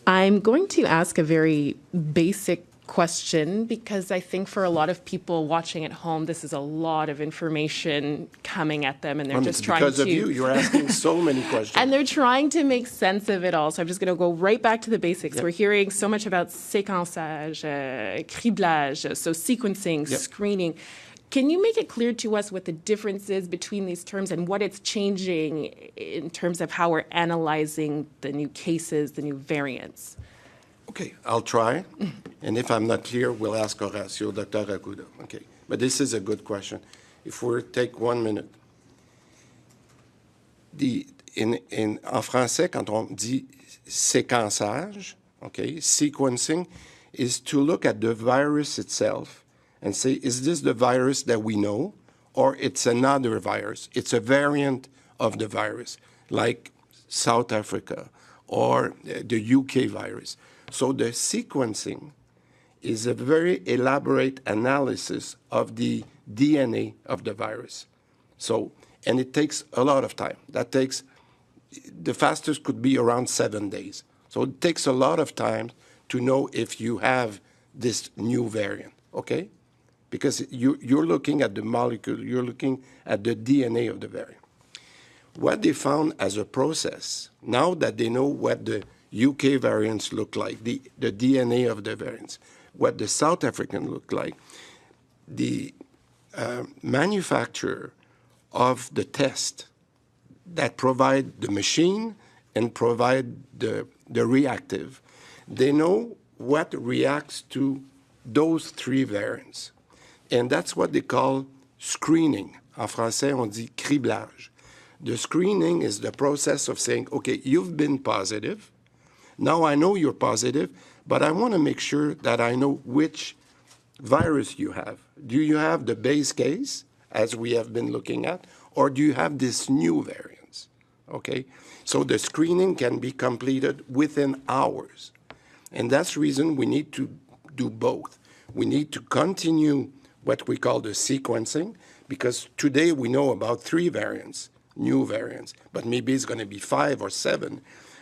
I'm going to ask a very basic question because I think for a lot of people watching at home, this is a lot of information coming at them, and they're just trying to... Because of you, you're asking so many questions. And they're trying to make sense of it all. So I'm just going to go right back to the basics. Yep. We're hearing so much about séquençage, criblage, so sequencing, Yep. screening. Can you make it clear to us what the difference is between these terms and what it's changing in terms of how we're analyzing the new cases, the new variants? Okay, I'll try. And if I'm not clear, we'll ask Horacio, Dr. Aguda. Okay, but this is a good question. If we take 1 minute. En français, quand on dit séquençage, okay, sequencing is to look at the virus itself and say, is this the virus that we know, or it's another virus? It's a variant of the virus, like South Africa or the UK virus. So the sequencing is a very elaborate analysis of the DNA of the virus. So, and it takes a lot of time. That takes, the fastest could be around 7 days. So it takes a lot of time to know if you have this new variant, okay? Because you're looking at the molecule, you're looking at the DNA of the variant. What they found as a process, now that they know what the UK variants look like, the DNA of the variants, what the South African look like, the manufacturer of the test that provide the machine and provide the reactive, they know what reacts to those three variants. And that's what they call screening. En français, on dit criblage. The screening is the process of saying, okay, you've been positive. Now I know you're positive, but I want to make sure that I know which virus you have. Do you have the base case, as we have been looking at, or do you have this new variants? Okay? So the screening can be completed within hours. And that's the reason we need to do both. We need to continue what we call the sequencing, because today we know about 3 variants, new variants, but maybe it's going to be 5 or 7.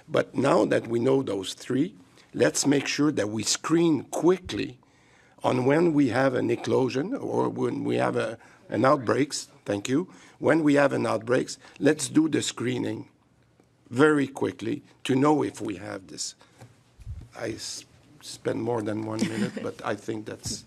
But now that we know those 3, let's make sure that we screen quickly on when we have an eclosion or when we have an outbreaks. Thank you. When we have an outbreaks, let's do the screening very quickly to know if we have this. I spend more than 1 minute, but I think that's